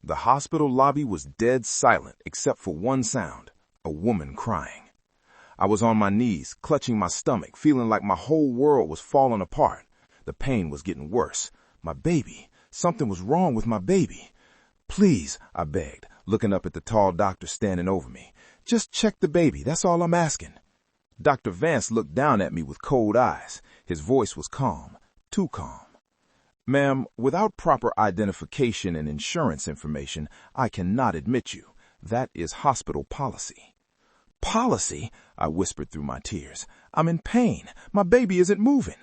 The hospital lobby was dead silent except for one sound, a woman crying. I was on my knees, clutching my stomach, feeling like my whole world was falling apart. The pain was getting worse. My baby. Something was wrong with my baby. Please, I begged, looking up at the tall doctor standing over me. Just check the baby, that's all I'm asking. Dr. Vance looked down at me with cold eyes. His voice was calm, too calm. Ma'am, without proper identification and insurance information, I cannot admit you. That is hospital policy. Policy? I whispered through my tears. I'm in pain. My baby isn't moving.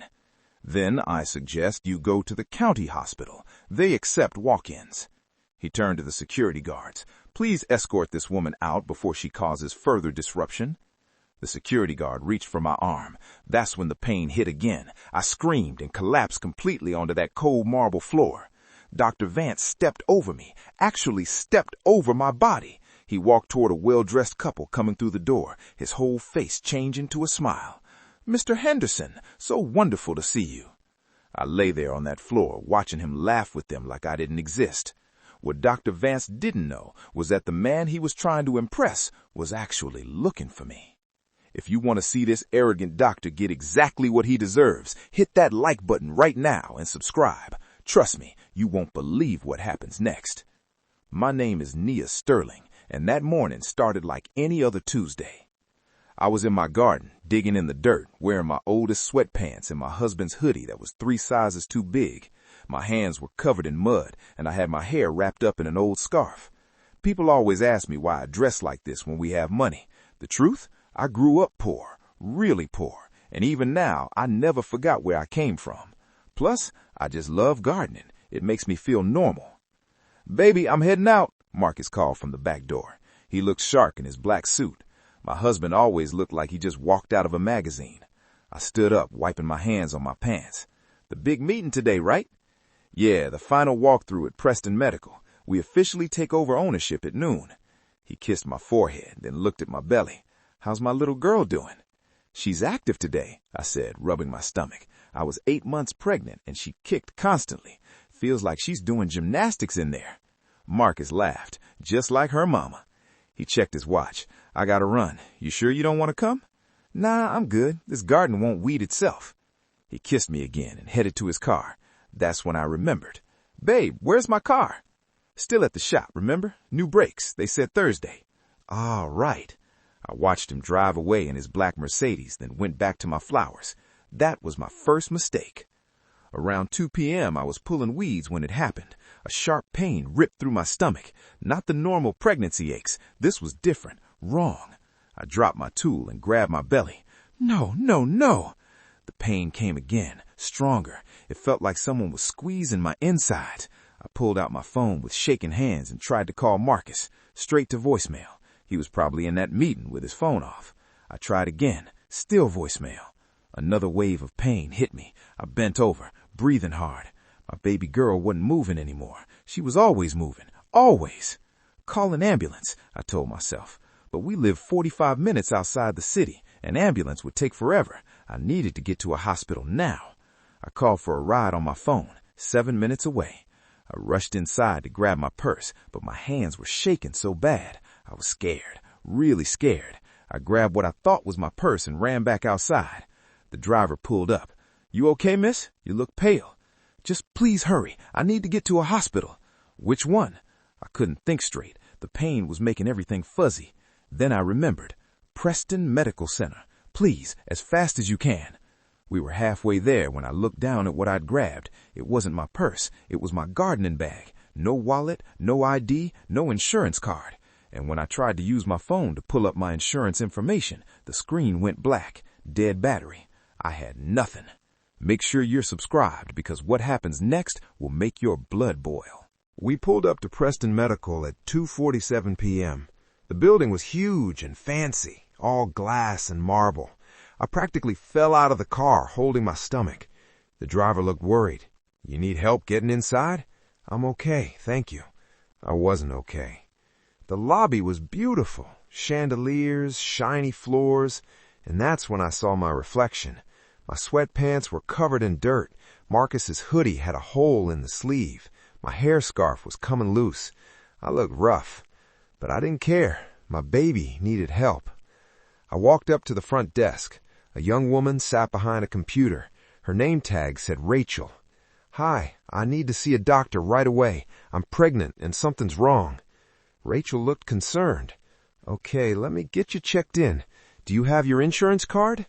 Then I suggest you go to the county hospital. They accept walk-ins. He turned to the security guards. Please escort this woman out before she causes further disruption. The security guard reached for my arm. That's when the pain hit again. I screamed and collapsed completely onto that cold marble floor. Dr. Vance stepped over me, actually stepped over my body. He walked toward a well-dressed couple coming through the door, his whole face changing to a smile. Mr. Henderson, so wonderful to see you. I lay there on that floor, watching him laugh with them like I didn't exist. What Dr. Vance didn't know was that the man he was trying to impress was actually looking for me. If you want to see this arrogant doctor get exactly what he deserves, hit that like button right now and subscribe. Trust me, you won't believe what happens next. My name is Nia Sterling, and that morning started like any other Tuesday. I was in my garden, digging in the dirt, wearing my oldest sweatpants and my husband's hoodie that was 3 sizes too big. My hands were covered in mud, and I had my hair wrapped up in an old scarf. People always ask me why I dress like this when we have money. The truth? I grew up poor, really poor, and even now I never forgot where I came from. Plus, I just love gardening. It makes me feel normal. Baby, I'm heading out, Marcus called from the back door. He looked sharp in his black suit. My husband always looked like he just walked out of a magazine. I stood up, wiping my hands on my pants. The big meeting today, right? Yeah, the final walkthrough at Preston Medical. We officially take over ownership at noon. He kissed my forehead, then looked at my belly. How's my little girl doing? She's active today, I said, rubbing my stomach. I was 8 months pregnant, and she kicked constantly. Feels like she's doing gymnastics in there. Marcus laughed, just like her mama. He checked his watch. I gotta run. You sure you don't want to come? Nah, I'm good. This garden won't weed itself. He kissed me again and headed to his car. That's when I remembered. Babe, where's my car? Still at the shop, remember? New brakes. They said Thursday. Ah, right. I watched him drive away in his black Mercedes, then went back to my flowers. That was my first mistake. Around 2 p.m., I was pulling weeds when it happened. A sharp pain ripped through my stomach. Not the normal pregnancy aches. This was different. Wrong. I dropped my tool and grabbed my belly. No, no, no. The pain came again, stronger. It felt like someone was squeezing my insides. I pulled out my phone with shaking hands and tried to call Marcus, straight to voicemail. He was probably in that meeting with his phone off. I tried again, still voicemail. Another wave of pain hit me. I bent over, breathing hard. My baby girl wasn't moving anymore. She was always moving, always. Call an ambulance, I told myself. But we lived 45 minutes outside the city. An ambulance would take forever. I needed to get to a hospital now. I called for a ride on my phone, 7 minutes away. I rushed inside to grab my purse, but my hands were shaking so bad. I was scared, really scared. I grabbed what I thought was my purse and ran back outside. The driver pulled up. You okay, miss? You look pale. Just please hurry. I need to get to a hospital. Which one? I couldn't think straight. The pain was making everything fuzzy. Then I remembered. Preston Medical Center. Please, as fast as you can. We were halfway there when I looked down at what I'd grabbed. It wasn't my purse. It was my gardening bag. No wallet, no ID, no insurance card. And when I tried to use my phone to pull up my insurance information, the screen went black. Dead battery. I had nothing. Make sure you're subscribed because what happens next will make your blood boil. We pulled up to Preston Medical at 2:47 p.m. The building was huge and fancy, all glass and marble. I practically fell out of the car holding my stomach. The driver looked worried. You need help getting inside? I'm okay, thank you. I wasn't okay. The lobby was beautiful. Chandeliers, shiny floors, and that's when I saw my reflection. My sweatpants were covered in dirt. Marcus's hoodie had a hole in the sleeve. My hair scarf was coming loose. I looked rough, but I didn't care. My baby needed help. I walked up to the front desk. A young woman sat behind a computer. Her name tag said Rachel. "Hi, I need to see a doctor right away. I'm pregnant and something's wrong." Rachel looked concerned. "Okay, let me get you checked in. Do you have your insurance card?"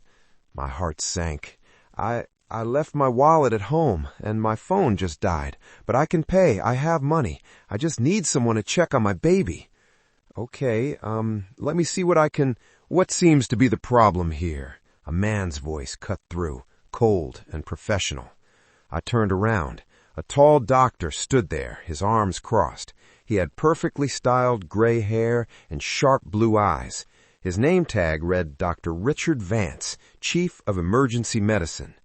My heart sank. I left my wallet at home, and my phone just died. But I can pay. I have money. I just need someone to check on my baby. "Okay, let me see what seems to be the problem here?" A man's voice cut through, cold and professional. I turned around. A tall doctor stood there, his arms crossed. He had perfectly styled gray hair and sharp blue eyes. His name tag read Dr. Richard Vance, Chief of Emergency Medicine.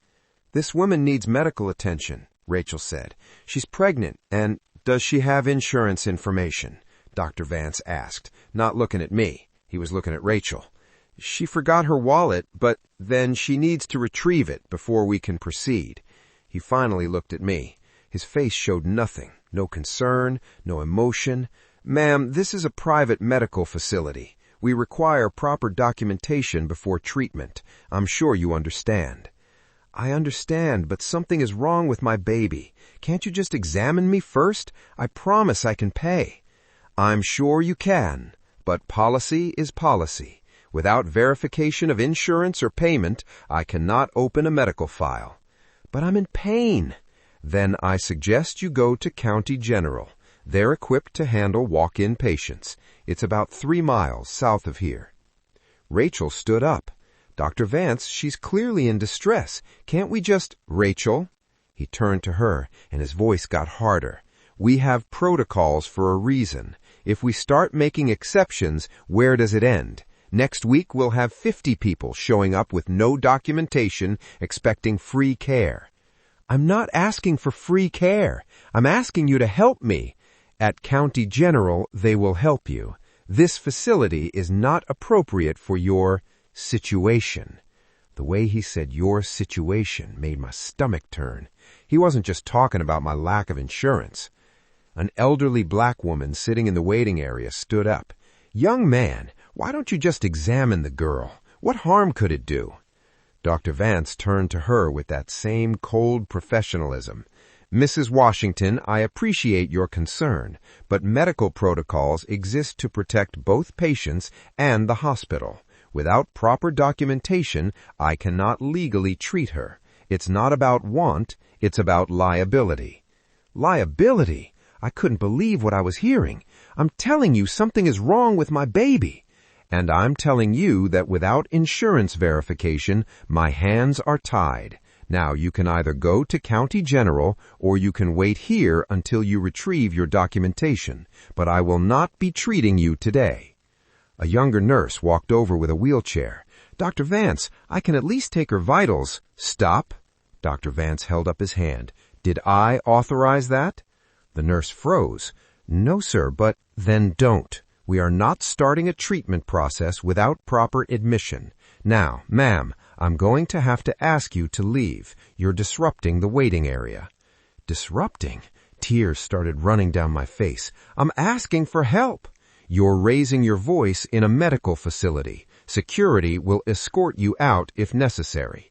"This woman needs medical attention," Rachel said. "She's pregnant, and does she have insurance information?" Dr. Vance asked, not looking at me. He was looking at Rachel. "She forgot her wallet, but then she needs to retrieve it before we can proceed." He finally looked at me. His face showed nothing, no concern, no emotion. "Ma'am, this is a private medical facility. We require proper documentation before treatment. I'm sure you understand." "I understand, but something is wrong with my baby. Can't you just examine me first? I promise I can pay." "I'm sure you can, but policy is policy. Without verification of insurance or payment, I cannot open a medical file." "But I'm in pain." "Then I suggest you go to County General. They're equipped to handle walk-in patients. It's about 3 miles south of here." Rachel stood up. "Dr. Vance, she's clearly in distress. Can't we just—" "Rachel," he turned to her, and his voice got harder. "We have protocols for a reason. If we start making exceptions, where does it end? Next week we'll have 50 people showing up with no documentation expecting free care." "I'm not asking for free care. I'm asking you to help me." "At County General, they will help you. This facility is not appropriate for your situation." The way he said "your situation" made my stomach turn. He wasn't just talking about my lack of insurance. An elderly black woman sitting in the waiting area stood up. "Young man, why don't you just examine the girl? What harm could it do?" Dr. Vance turned to her with that same cold professionalism. "Mrs. Washington, I appreciate your concern, but medical protocols exist to protect both patients and the hospital. Without proper documentation, I cannot legally treat her. It's not about want, it's about liability." "Liability?" I couldn't believe what I was hearing. "I'm telling you something is wrong with my baby." "And I'm telling you that without insurance verification, my hands are tied. Now, you can either go to County General or you can wait here until you retrieve your documentation, but I will not be treating you today." A younger nurse walked over with a wheelchair. "Dr. Vance, I can at least take her vitals." "Stop." Dr. Vance held up his hand. "Did I authorize that?" The nurse froze. "No, sir, but—" "Then don't. We are not starting a treatment process without proper admission. Now, ma'am, I'm going to have to ask you to leave. You're disrupting the waiting area." "Disrupting?" Tears started running down my face. "I'm asking for help." "You're raising your voice in a medical facility. Security will escort you out if necessary."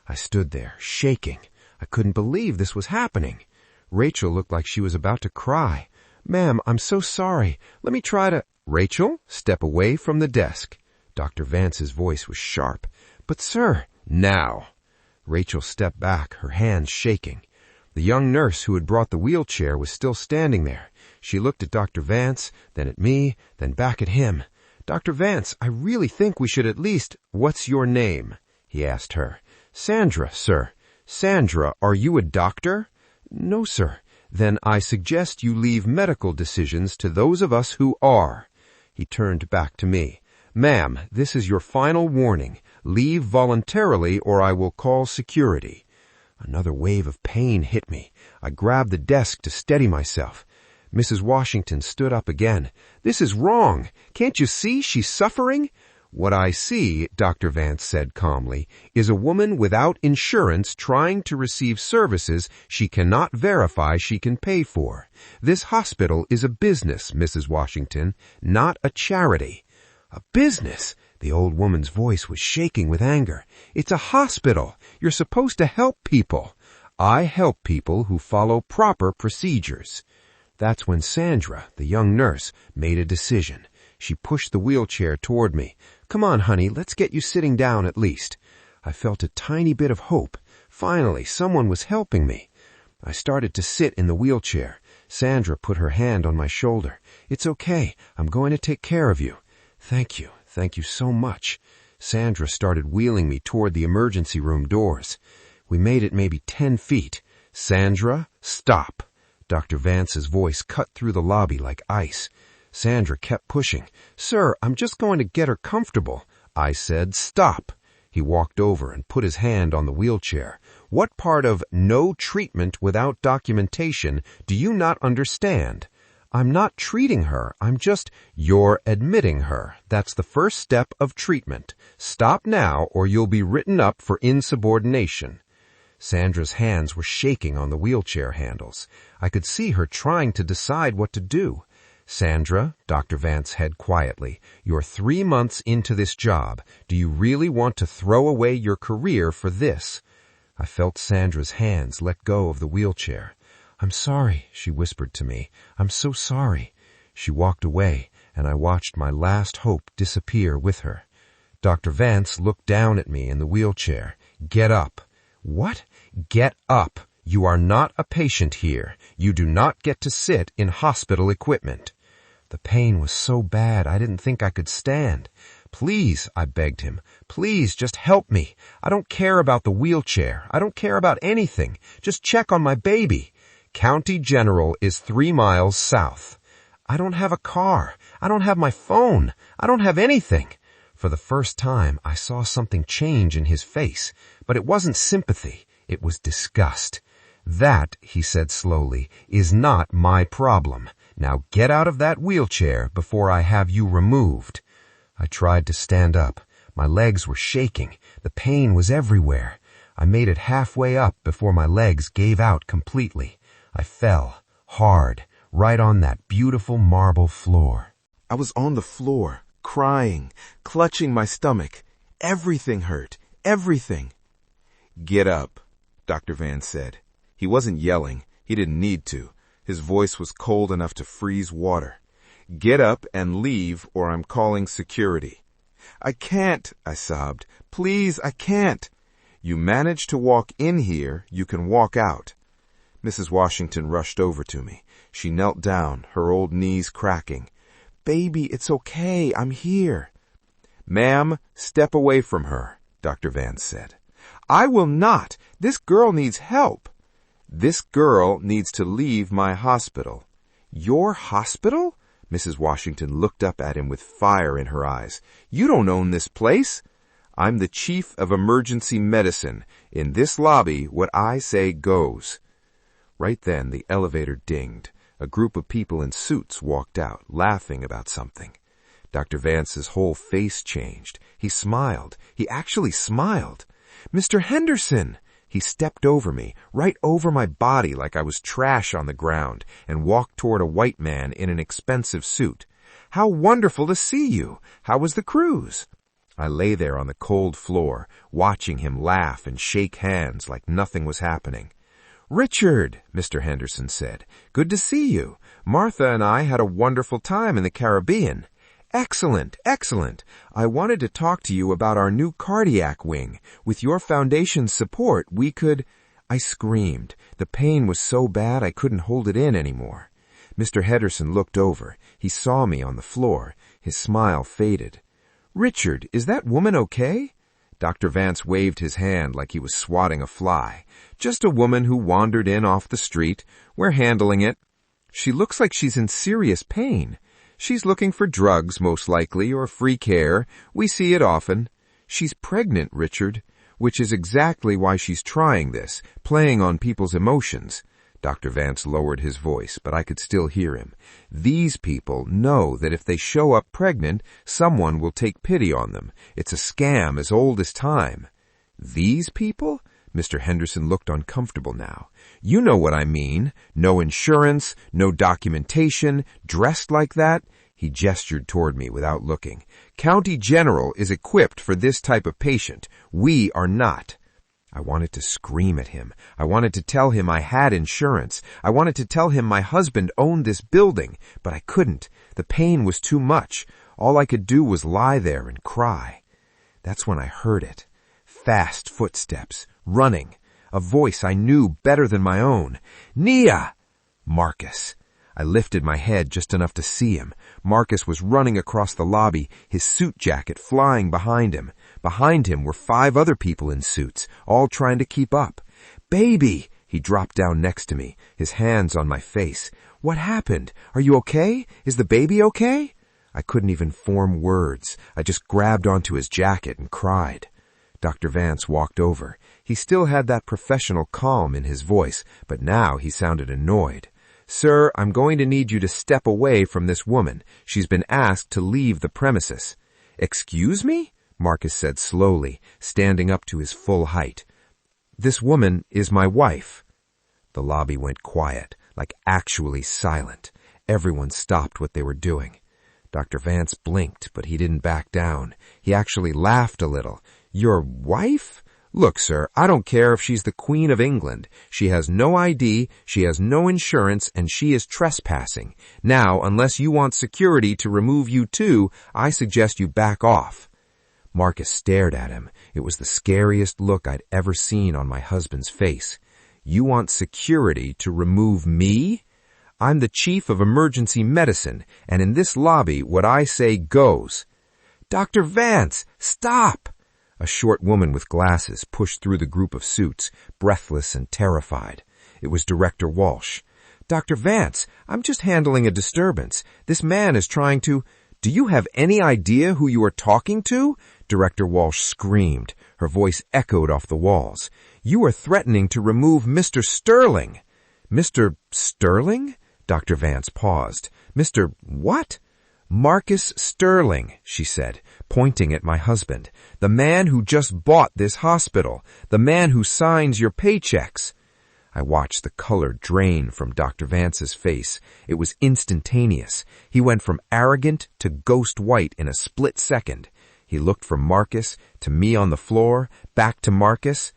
I stood there, shaking. I couldn't believe this was happening. Rachel looked like she was about to cry. "Ma'am, I'm so sorry. Let me try to—" "Rachel, step away from the desk." Dr. Vance's voice was sharp. "But, sir—" "Now." Rachel stepped back, her hands shaking. The young nurse who had brought the wheelchair was still standing there. She looked at Dr. Vance, then at me, then back at him. "Dr. Vance, I really think we should at least—" "What's your name?" he asked her. "Sandra, sir." "Sandra, are you a doctor?" "No, sir." "Then I suggest you leave medical decisions to those of us who are." He turned back to me. "Ma'am, this is your final warning. Leave voluntarily or I will call security." Another wave of pain hit me. I grabbed the desk to steady myself. Mrs. Washington stood up again. "This is wrong. Can't you see she's suffering?" What I see, Dr. Vance said calmly, is a woman without insurance trying to receive services she cannot verify she can pay for. This hospital is a business, Mrs. Washington, not a charity. A business? The old woman's voice was shaking with anger. It's a hospital. You're supposed to help people. I help people who follow proper procedures. That's when Sandra, the young nurse, made a decision. She pushed the wheelchair toward me. Come on, honey, let's get you sitting down at least. I felt a tiny bit of hope. Finally, someone was helping me. I started to sit in the wheelchair. Sandra put her hand on my shoulder. It's okay. I'm going to take care of you. Thank you. Thank you so much. Sandra started wheeling me toward the emergency room doors. We made it maybe 10 feet. Sandra, stop. Dr. Vance's voice cut through the lobby like ice. Sandra kept pushing. Sir, I'm just going to get her comfortable. I said, stop. He walked over and put his hand on the wheelchair. What part of no treatment without documentation do you not understand? I'm not treating her. You're admitting her. That's the first step of treatment. Stop now or you'll be written up for insubordination. Sandra's hands were shaking on the wheelchair handles. I could see her trying to decide what to do. Sandra, Dr. Vance said quietly, you're 3 months into this job. Do you really want to throw away your career for this? I felt Sandra's hands let go of the wheelchair. I'm sorry, she whispered to me. I'm so sorry. She walked away, and I watched my last hope disappear with her. Dr. Vance looked down at me in the wheelchair. Get up. What? Get up. You are not a patient here. You do not get to sit in hospital equipment. The pain was so bad I didn't think I could stand. Please, I begged him. Please, just help me. I don't care about the wheelchair. I don't care about anything. Just check on my baby. County General is 3 miles south. I don't have a car. I don't have my phone. I don't have anything. For the first time, I saw something change in his face, but it wasn't sympathy. It was disgust. That, he said slowly, is not my problem. Now get out of that wheelchair before I have you removed. I tried to stand up. My legs were shaking. The pain was everywhere. I made it halfway up before my legs gave out completely. I fell, hard, right on that beautiful marble floor. I was on the floor, crying, clutching my stomach. Everything hurt. Everything. Get up, Dr. Vance said. He wasn't yelling. He didn't need to. His voice was cold enough to freeze water. Get up and leave or I'm calling security. I can't, I sobbed. Please, I can't. You managed to walk in here, you can walk out. Mrs. Washington rushed over to me. She knelt down, her old knees cracking. Baby, it's okay, I'm here. Ma'am, step away from her, Dr. Vance said. I will not. This girl needs help. This girl needs to leave my hospital. Your hospital? Mrs. Washington looked up at him with fire in her eyes. You don't own this place. I'm the chief of emergency medicine. In this lobby, what I say goes. Right then, the elevator dinged. A group of people in suits walked out, laughing about something. Dr. Vance's whole face changed. He smiled. He actually smiled. Mr. Henderson! He stepped over me, right over my body like I was trash on the ground, and walked toward a white man in an expensive suit. How wonderful to see you! How was the cruise? I lay there on the cold floor, watching him laugh and shake hands like nothing was happening. Richard, Mr. Henderson said, good to see you. Martha and I had a wonderful time in the Caribbean. Excellent, excellent. I wanted to talk to you about our new cardiac wing. With your foundation's support, we could... I screamed. The pain was so bad I couldn't hold it in anymore. Mr. Henderson looked over. He saw me on the floor. His smile faded. Richard, is that woman okay? Dr. Vance waved his hand like he was swatting a fly. Just a woman who wandered in off the street. We're handling it. She looks like she's in serious pain. She's looking for drugs, most likely, or free care. We see it often. She's pregnant, Richard, which is exactly why she's trying this, playing on people's emotions. Dr. Vance lowered his voice, but I could still hear him. These people know that if they show up pregnant, someone will take pity on them. It's a scam as old as time. These people? Mr. Henderson looked uncomfortable now. You know what I mean. No insurance, no documentation, dressed like that. He gestured toward me without looking. County General is equipped for this type of patient. We are not. I wanted to scream at him. I wanted to tell him I had insurance. I wanted to tell him my husband owned this building, but I couldn't. The pain was too much. All I could do was lie there and cry. That's when I heard it. Fast footsteps, running, a voice I knew better than my own. Nia! Marcus. I lifted my head just enough to see him. Marcus was running across the lobby, his suit jacket flying behind him. Behind him were 5 other people in suits, all trying to keep up. Baby! He dropped down next to me, his hands on my face. What happened? Are you okay? Is the baby okay? I couldn't even form words. I just grabbed onto his jacket and cried. Dr. Vance walked over. He still had that professional calm in his voice, but now he sounded annoyed. Sir, I'm going to need you to step away from this woman. She's been asked to leave the premises. Excuse me? Marcus said slowly, standing up to his full height. This woman is my wife. The lobby went quiet, like actually silent. Everyone stopped what they were doing. Dr. Vance blinked, but he didn't back down. He actually laughed a little. Your wife? Look, sir, I don't care if she's the Queen of England. She has no ID, she has no insurance, and she is trespassing. Now, unless you want security to remove you too, I suggest you back off. Marcus stared at him. It was the scariest look I'd ever seen on my husband's face. You want security to remove me? I'm the chief of emergency medicine, and in this lobby, what I say goes. Dr. Vance, stop! A short woman with glasses pushed through the group of suits, breathless and terrified. It was Director Walsh. Dr. Vance, I'm just handling a disturbance. This man is trying to... Do you have any idea who you are talking to? Director Walsh screamed. Her voice echoed off the walls. You are threatening to remove Mr. Sterling. Mr. Sterling? Dr. Vance paused. Mr. what? Marcus Sterling, she said, pointing at my husband. The man who just bought this hospital. The man who signs your paychecks. I watched the color drain from Dr. Vance's face. It was instantaneous. He went from arrogant to ghost white in a split second. He looked from Marcus to me on the floor, back to Marcus.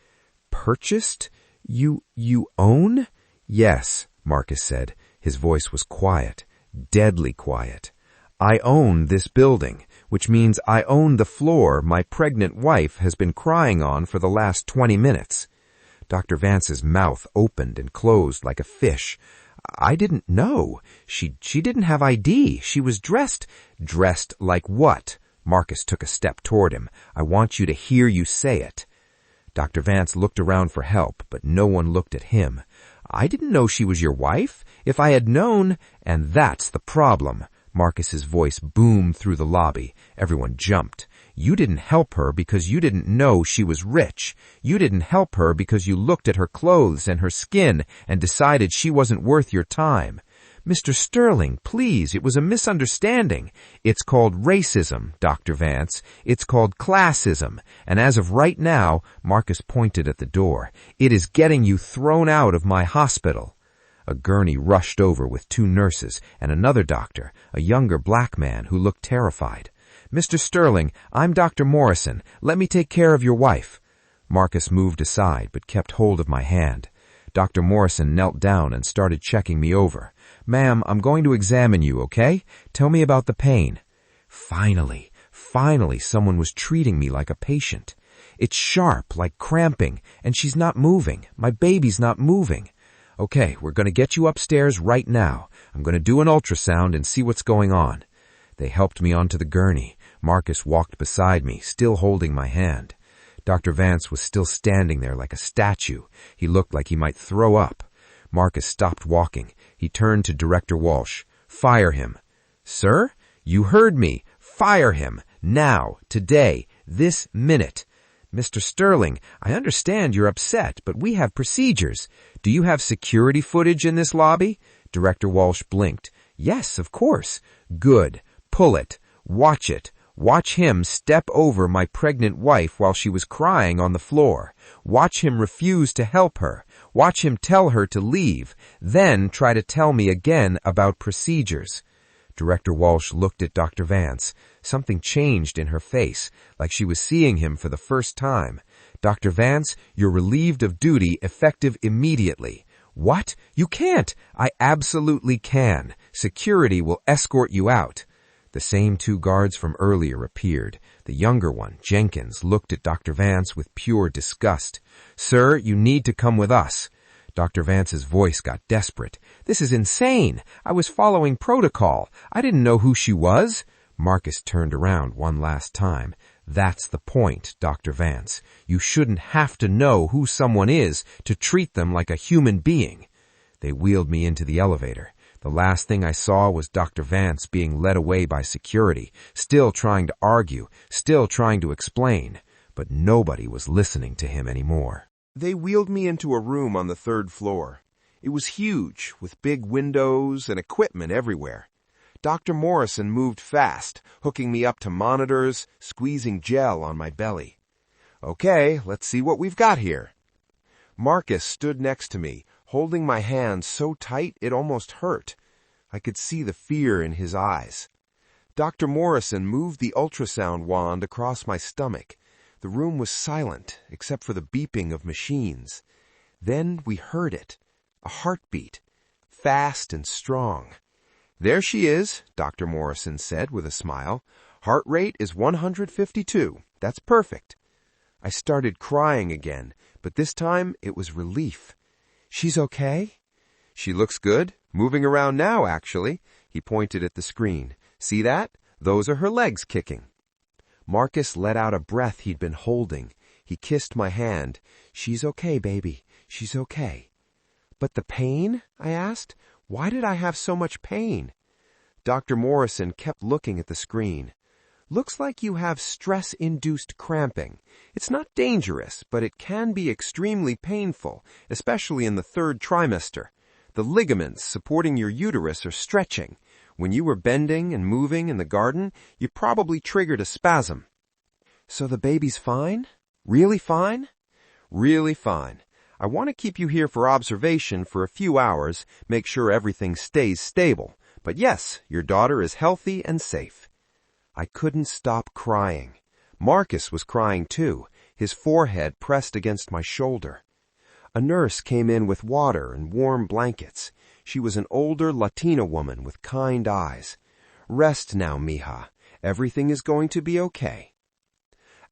Purchased? You own? Yes, Marcus said. His voice was quiet, deadly quiet. I own this building, which means I own the floor my pregnant wife has been crying on for the last 20 minutes. Dr. Vance's mouth opened and closed like a fish. I didn't know. She didn't have ID. She was dressed. Dressed like what? Marcus took a step toward him. I want you to hear you say it. Dr. Vance looked around for help, but no one looked at him. I didn't know she was your wife. If I had known, and that's the problem. Marcus's voice boomed through the lobby. Everyone jumped. You didn't help her because you didn't know she was rich. You didn't help her because you looked at her clothes and her skin and decided she wasn't worth your time. Mr. Sterling, please, it was a misunderstanding. It's called racism, Dr. Vance. It's called classism. And as of right now, Marcus pointed at the door, it is getting you thrown out of my hospital. A gurney rushed over with 2 nurses and another doctor, a younger black man who looked terrified. Mr. Sterling, I'm Dr. Morrison. Let me take care of your wife. Marcus moved aside but kept hold of my hand. Dr. Morrison knelt down and started checking me over. Ma'am, I'm going to examine you, okay? Tell me about the pain. Finally, someone was treating me like a patient. It's sharp, like cramping, and she's not moving. My baby's not moving. Okay, we're going to get you upstairs right now. I'm going to do an ultrasound and see what's going on. They helped me onto the gurney. Marcus walked beside me, still holding my hand. Dr. Vance was still standing there like a statue. He looked like he might throw up. Marcus stopped walking. He turned to Director Walsh. Fire him. Sir? You heard me. Fire him. Now. Today. This minute. Mr. Sterling, I understand you're upset, but we have procedures. Do you have security footage in this lobby? Director Walsh blinked. Yes, of course. Good. Pull it. Watch it. Watch him step over my pregnant wife while she was crying on the floor. Watch him refuse to help her. Watch him tell her to leave. Then try to tell me again about procedures. Director Walsh looked at Dr. Vance. Something changed in her face, like she was seeing him for the first time. Dr. Vance, you're relieved of duty effective immediately. What? You can't. I absolutely can. Security will escort you out. The same two guards from earlier appeared. The younger one, Jenkins, looked at Dr. Vance with pure disgust. Sir, you need to come with us. Dr. Vance's voice got desperate. This is insane. I was following protocol. I didn't know who she was. Marcus turned around one last time. That's the point, Dr. Vance. You shouldn't have to know who someone is to treat them like a human being. They wheeled me into the elevator. The last thing I saw was Dr. Vance being led away by security, still trying to argue, still trying to explain, but nobody was listening to him anymore. They wheeled me into a room on the 3rd floor. It was huge, with big windows and equipment everywhere. Dr. Morrison moved fast, hooking me up to monitors, squeezing gel on my belly. Okay, let's see what we've got here. Marcus stood next to me, holding my hand so tight it almost hurt. I could see the fear in his eyes. Dr. Morrison moved the ultrasound wand across my stomach. The room was silent, except for the beeping of machines. Then we heard it, a heartbeat, fast and strong. There she is, Dr. Morrison said with a smile. Heart rate is 152. That's perfect. I started crying again, but this time it was relief. She's okay? She looks good. Moving around now, actually. He pointed at the screen. See that? Those are her legs kicking. Marcus let out a breath he'd been holding. He kissed my hand. She's okay, baby. She's okay. But the pain? I asked. Why did I have so much pain? Dr. Morrison kept looking at the screen. Looks like you have stress-induced cramping. It's not dangerous, but it can be extremely painful, especially in the 3rd trimester. The ligaments supporting your uterus are stretching. When you were bending and moving in the garden, you probably triggered a spasm. So the baby's fine? Really fine? Really fine. I want to keep you here for observation for a few hours, make sure everything stays stable. But yes, your daughter is healthy and safe. I couldn't stop crying. Marcus was crying too, his forehead pressed against my shoulder. A nurse came in with water and warm blankets. She was an older Latina woman with kind eyes. Rest now, mija. Everything is going to be okay.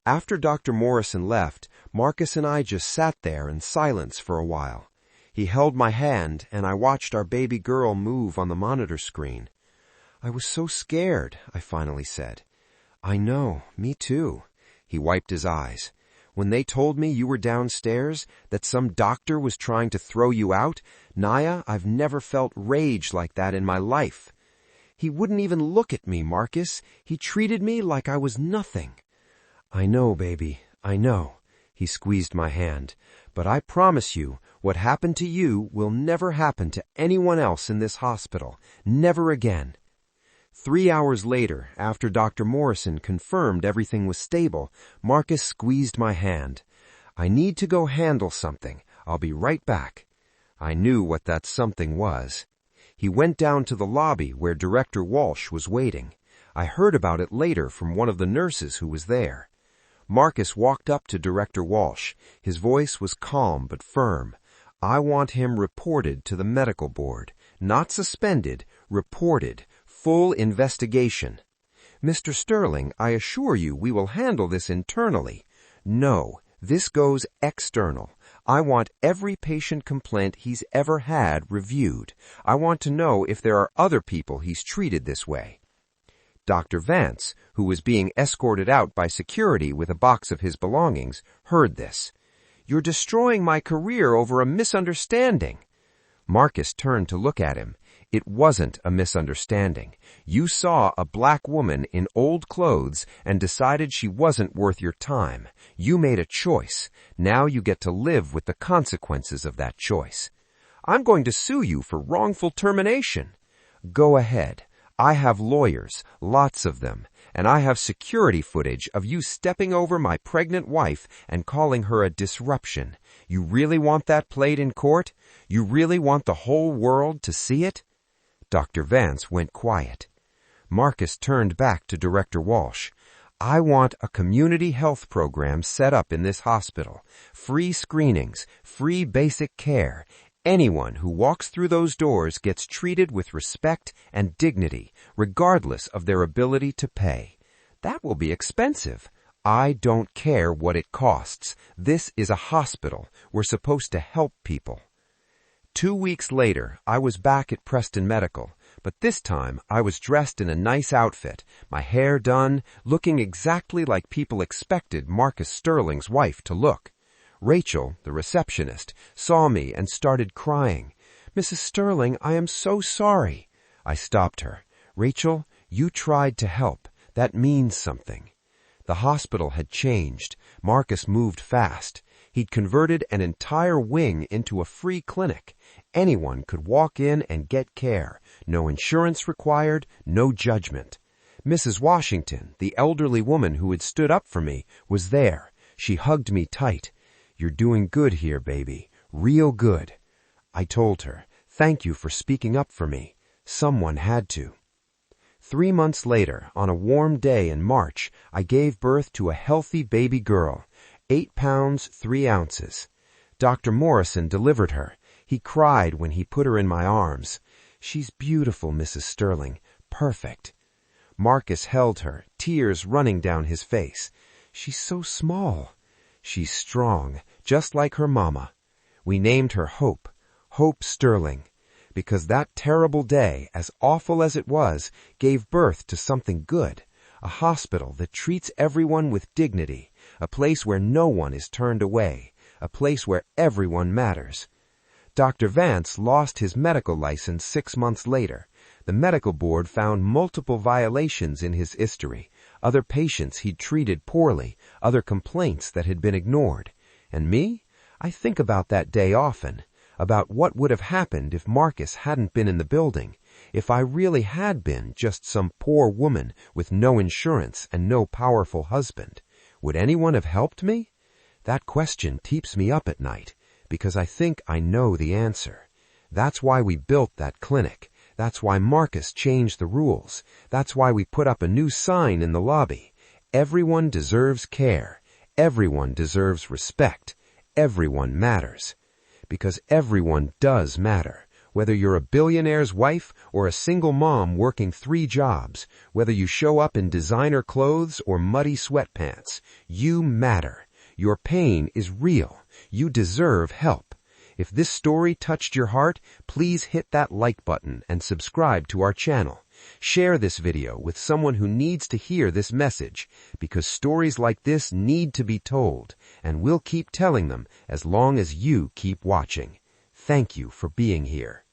After Dr. Morrison left, Marcus and I just sat there in silence for a while. He held my hand, and I watched our baby girl move on the monitor screen. I was so scared, I finally said. I know, me too. He wiped his eyes. When they told me you were downstairs, that some doctor was trying to throw you out, Naya, I've never felt rage like that in my life. He wouldn't even look at me, Marcus. He treated me like I was nothing. I know, baby, I know. He squeezed my hand. But I promise you, what happened to you will never happen to anyone else in this hospital. Never again. 3 hours later, after Dr. Morrison confirmed everything was stable, Marcus squeezed my hand. I need to go handle something. I'll be right back. I knew what that something was. He went down to the lobby where Director Walsh was waiting. I heard about it later from one of the nurses who was there. Marcus walked up to Director Walsh. His voice was calm but firm. I want him reported to the medical board. Not suspended, reported. Full investigation. Mr. Sterling, I assure you we will handle this internally. No, this goes external. I want every patient complaint he's ever had reviewed. I want to know if there are other people he's treated this way. Dr. Vance, who was being escorted out by security with a box of his belongings, heard this. You're destroying my career over a misunderstanding. Marcus turned to look at him. It wasn't a misunderstanding. You saw a black woman in old clothes and decided she wasn't worth your time. You made a choice. Now you get to live with the consequences of that choice. I'm going to sue you for wrongful termination. Go ahead. I have lawyers, lots of them, and I have security footage of you stepping over my pregnant wife and calling her a disruption. You really want that played in court? You really want the whole world to see it? Dr. Vance went quiet. Marcus turned back to Director Walsh. I want a community health program set up in this hospital. Free screenings, free basic care. Anyone who walks through those doors gets treated with respect and dignity, regardless of their ability to pay. That will be expensive. I don't care what it costs. This is a hospital. We're supposed to help people. 2 weeks later, I was back at Preston Medical, but this time I was dressed in a nice outfit, my hair done, looking exactly like people expected Marcus Sterling's wife to look. Rachel, the receptionist, saw me and started crying. Mrs. Sterling, I am so sorry. I stopped her. Rachel, you tried to help. That means something. The hospital had changed. Marcus moved fast. He'd converted an entire wing into a free clinic. Anyone could walk in and get care. No insurance required, no judgment. Mrs. Washington, the elderly woman who had stood up for me, was there. She hugged me tight. You're doing good here, baby. Real good. I told her, thank you for speaking up for me. Someone had to. 3 months later, on a warm day in March, I gave birth to a healthy baby girl, 8 pounds, 3 ounces. Dr. Morrison delivered her. He cried when he put her in my arms. She's beautiful, Mrs. Sterling. Perfect. Marcus held her, tears running down his face. She's so small. She's strong, just like her mama. We named her Hope, Hope Sterling, because that terrible day, as awful as it was, gave birth to something good, a hospital that treats everyone with dignity, a place where no one is turned away, a place where everyone matters. Dr. Vance lost his medical license 6 months later. The medical board found multiple violations in his history, other patients he'd treated poorly, other complaints that had been ignored. And me? I think about that day often, about what would have happened if Marcus hadn't been in the building, if I really had been just some poor woman with no insurance and no powerful husband. Would anyone have helped me? That question keeps me up at night, because I think I know the answer. That's why we built that clinic. That's why Marcus changed the rules. That's why we put up a new sign in the lobby. Everyone deserves care. Everyone deserves respect. Everyone matters. Because everyone does matter. Whether you're a billionaire's wife or a single mom working 3 jobs, whether you show up in designer clothes or muddy sweatpants, you matter. Your pain is real. You deserve help. If this story touched your heart, please hit that like button and subscribe to our channel. Share this video with someone who needs to hear this message, because stories like this need to be told, and we'll keep telling them as long as you keep watching. Thank you for being here.